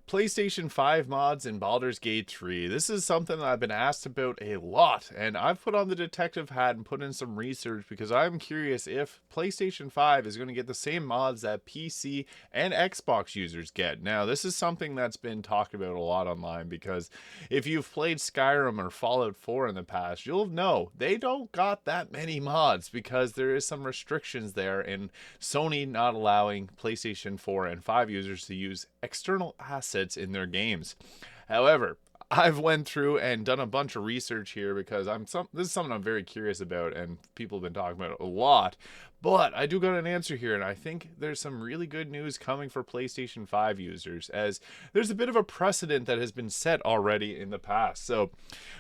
PlayStation 5 mods in Baldur's Gate 3. This is something that I've been asked about a lot, and I've put on the detective hat and put in some research because I'm curious if PlayStation 5 is going to get the same mods that PC and Xbox users get. Now, this is something that's been talked about a lot online because if you've played Skyrim or Fallout 4 in the past, you'll know they don't got that many mods because there is some restrictions there in Sony not allowing PlayStation 4 and 5 users to use external assets in their games. However, I've went through and done a bunch of research here because this is something I'm very curious about and people have been talking about it a lot. But I do got an answer here, and I think there's some really good news coming for PlayStation 5 users, as there's a bit of a precedent that has been set already in the past. So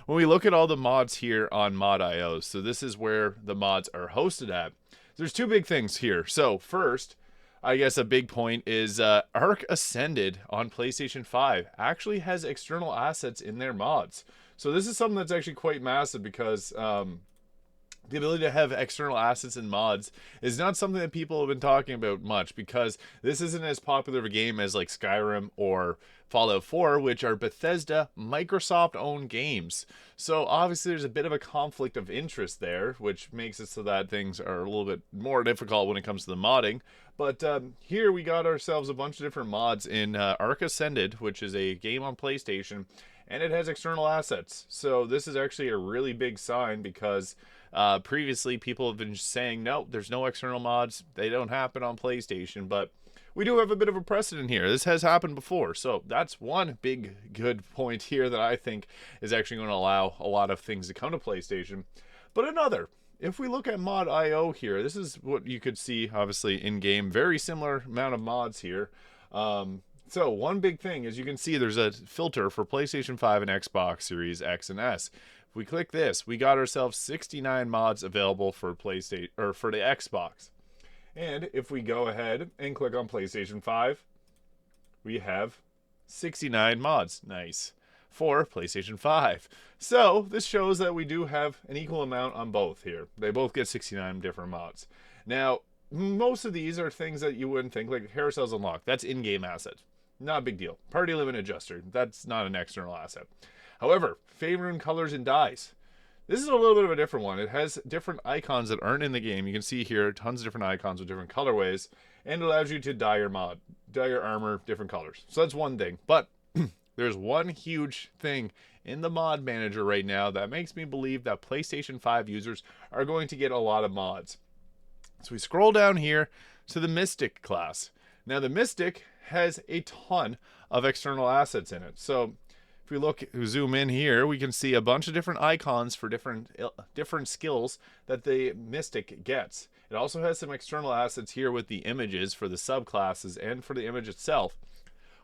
when we look at all the mods here on Mod.io, so this is where the mods are hosted at. There's two big things here. So first, I guess a big point is Arc Ascended on PlayStation 5 actually has external assets in their mods. So this is something that's actually quite massive because the ability to have external assets in mods is not something that people have been talking about much because this isn't as popular of a game as like Skyrim or Fallout 4, which are Bethesda Microsoft-owned games. So obviously there's a bit of a conflict of interest there, which makes it so that things are a little bit more difficult when it comes to the modding. But here we got ourselves a bunch of different mods in Arc Ascended, which is a game on PlayStation, and it has external assets. So this is actually a really big sign because previously people have been saying, no, there's no external mods. They don't happen on PlayStation, but we do have a bit of a precedent here. This has happened before. So that's one big good point here that I think is actually going to allow a lot of things to come to PlayStation. But another, if we look at Mod.io here, this is what you could see obviously in game. Very similar amount of mods here. So one big thing is you can see there's a filter for PlayStation 5 and Xbox Series X and S. If we click this, we got ourselves 69 mods available for PlayStation or for the Xbox. And if we go ahead and click on PlayStation 5, we have 69 mods. Nice. For PlayStation 5. So this shows that we do have an equal amount on both here. They both get 69 different mods. Now, most of these are things that you wouldn't think, like Carousels Unlocked. That's in-game asset. Not a big deal. Party Limit Adjuster. That's not an external asset. However, Favoring Colors and Dyes. This is a little bit of a different one. It has different icons that aren't in the game. You can see here tons of different icons with different colorways, and it allows you to dye your armor different colors. So that's one thing. But there's one huge thing in the mod manager right now that makes me believe that PlayStation 5 users are going to get a lot of mods. So we scroll down here to the Mystic class. Now the Mystic has a ton of external assets in it. So if we zoom in here, we can see a bunch of different icons for different skills that the Mystic gets. It also has some external assets here with the images for the subclasses and for the image itself,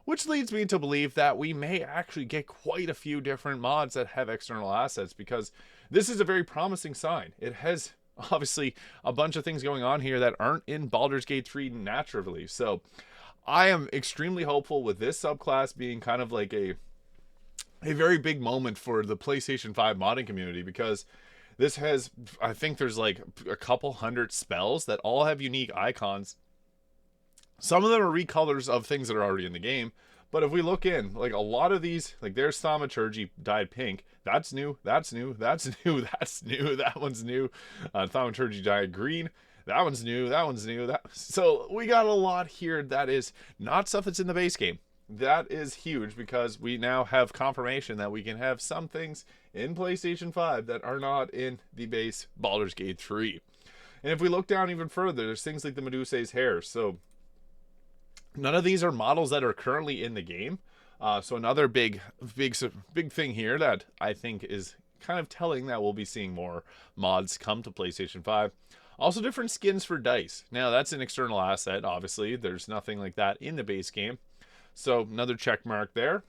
which leads me to believe that we may actually get quite a few different mods that have external assets because this is a very promising sign. It has obviously a bunch of things going on here that aren't in Baldur's Gate 3 naturally. So I am extremely hopeful with this subclass being kind of like a very big moment for the PlayStation 5 modding community because this has, I think there's like a couple hundred spells that all have unique icons. Some of them are recolors of things that are already in the game, but if we look in, like a lot of these, like there's Thaumaturgy dyed pink. That's new, that's new, that's new, that's new, that one's new. Thaumaturgy dyed green. That one's new, that one's new. So we got a lot here that is not stuff that's in the base game. That is huge because we now have confirmation that we can have some things in PlayStation 5 that are not in the base Baldur's Gate 3. And if we look down even further, there's things like the Medusa's hair. So none of these are models that are currently in the game. So another big thing here that I think is kind of telling that we'll be seeing more mods come to PlayStation 5. Also different skins for dice. Now that's an external asset, obviously. There's nothing like that in the base game. So another check mark there.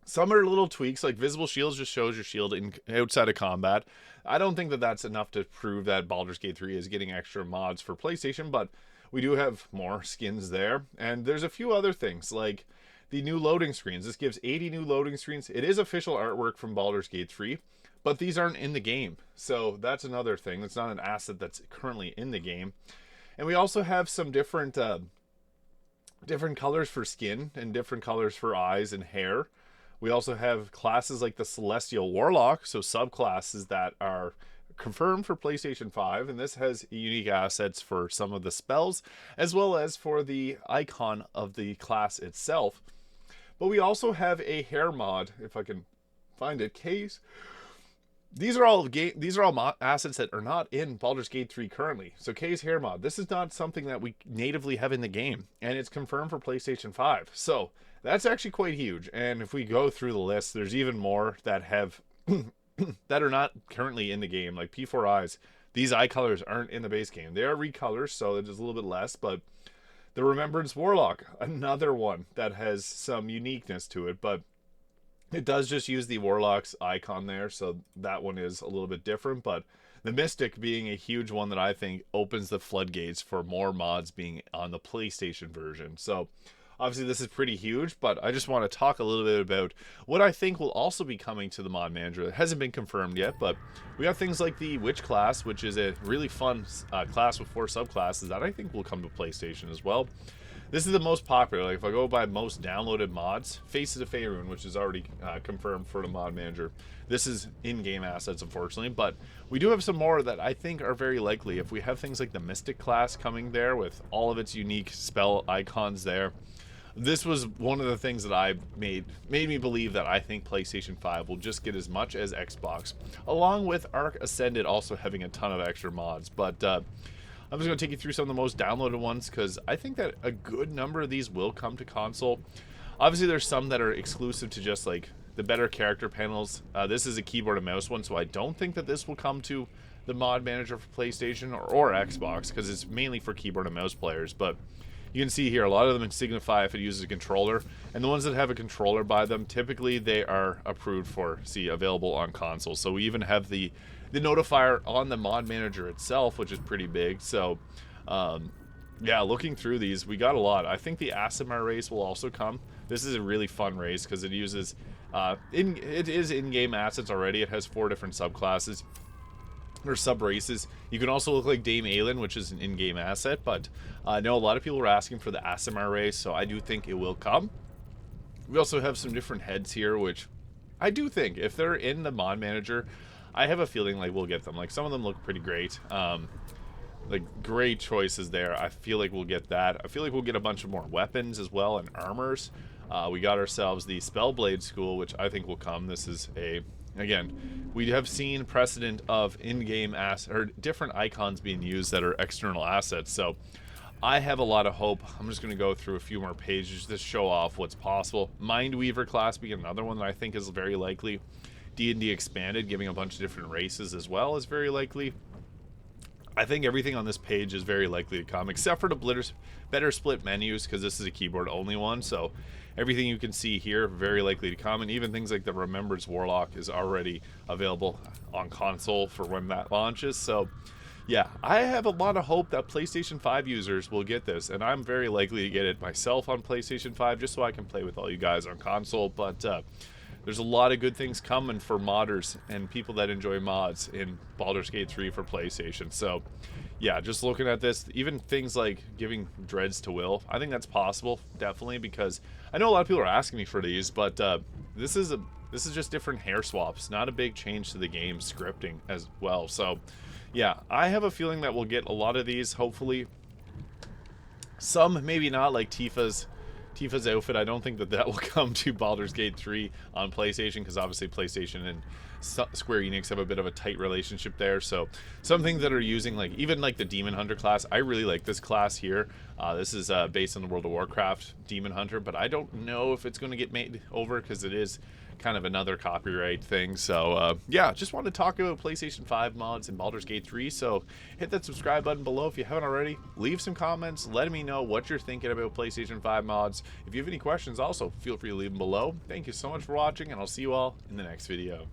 Some are little tweaks, like visible shields just shows your shield outside of combat. I don't think that that's enough to prove that Baldur's Gate 3 is getting extra mods for PlayStation, but we do have more skins there. And there's a few other things, like the new loading screens. This gives 80 new loading screens. It is official artwork from Baldur's Gate 3, but these aren't in the game. So that's another thing. That's not an asset that's currently in the game. And we also have some different different colors for skin and different colors for eyes and hair. We also have classes like the Celestial Warlock, so subclasses that are confirmed for PlayStation 5, and this has unique assets for some of the spells as well as for the icon of the class itself. But we also have a hair mod, if I can find it, case. These are all assets that are not in Baldur's Gate 3 currently. So Kay's hair mod, this is not something that we natively have in the game, and it's confirmed for PlayStation 5. So that's actually quite huge. And if we go through the list, there's even more that have that are not currently in the game, like P4 Eyes. These eye colors aren't in the base game. They are recolors, so it is a little bit less, but the Remembrance Warlock, another one that has some uniqueness to it, but it does just use the Warlock's icon there, so that one is a little bit different. But the Mystic being a huge one that I think opens the floodgates for more mods being on the PlayStation version. So obviously this is pretty huge, but I just want to talk a little bit about what I think will also be coming to the mod manager. It hasn't been confirmed yet, but we got things like the Witch class, which is a really fun class with 4 subclasses that I think will come to PlayStation as well. This is the most popular. Like if I go by most downloaded mods, Faces of Faerun, which is already confirmed for the mod manager. This is in-game assets, unfortunately, but we do have some more that I think are very likely. If we have things like the Mystic class coming there with all of its unique spell icons there, this was one of the things that I made me believe that I think PlayStation 5 will just get as much as Xbox, along with Arc Ascended also having a ton of extra mods. But I'm just going to take you through some of the most downloaded ones because I think that a good number of these will come to console. Obviously, there's some that are exclusive to just like the better character panels. This is a keyboard and mouse one, so I don't think that this will come to the mod manager for PlayStation or Xbox because it's mainly for keyboard and mouse players. But you can see here a lot of them signify if it uses a controller, and the ones that have a controller by them, typically they are approved for available on console. So we even have the notifier on the mod manager itself, which is pretty big. So yeah, looking through these, we got a lot. I think the Aasimar race will also come. This is a really fun race because it uses it is in-game assets already. It has 4 different subclasses or sub-races. You can also look like Dame Aelin, which is an in-game asset, but I know a lot of people were asking for the Aasimar race, so I do think it will come. We also have some different heads here, which I do think if they're in the mod manager, I have a feeling like we'll get them. Like some of them look pretty great. Like great choices there. I feel like we'll get that. I feel like we'll get a bunch of more weapons as well and armors. We got ourselves the Spellblade School, which I think will come. This is again, we have seen precedent of in-game or different icons being used that are external assets. So I have a lot of hope. I'm just going to go through a few more pages to show off what's possible. Mindweaver class being another one that I think is very likely. D&D Expanded, giving a bunch of different races as well, is very likely. I think everything on this page is very likely to come, except for the better split menus, because this is a keyboard-only one, so everything you can see here, very likely to come, and even things like the Remembrance Warlock is already available on console for when that launches. So yeah, I have a lot of hope that PlayStation 5 users will get this, and I'm very likely to get it myself on PlayStation 5, just so I can play with all you guys on console. But there's a lot of good things coming for modders and people that enjoy mods in Baldur's Gate 3 for PlayStation. So yeah, just looking at this, even things like giving dreads to Will, I think that's possible, definitely, because I know a lot of people are asking me for these, but this is just different hair swaps, not a big change to the game scripting as well. So yeah, I have a feeling that we'll get a lot of these, hopefully. Some maybe not, like Tifa's outfit. I don't think that will come to Baldur's Gate 3 on PlayStation, because obviously PlayStation and Square Enix have a bit of a tight relationship there. So some things that are using, like even like the Demon Hunter class, I really like this class here. This is based on the World of Warcraft Demon Hunter, but I don't know if it's going to get made over because it is kind of another copyright thing. So yeah, just wanted to talk about PlayStation 5 mods in Baldur's Gate 3. So hit that subscribe button below if you haven't already. Leave some comments, let me know what you're thinking about PlayStation 5 mods. If you have any questions, also feel free to leave them below. Thank you so much for watching, and I'll see you all in the next video.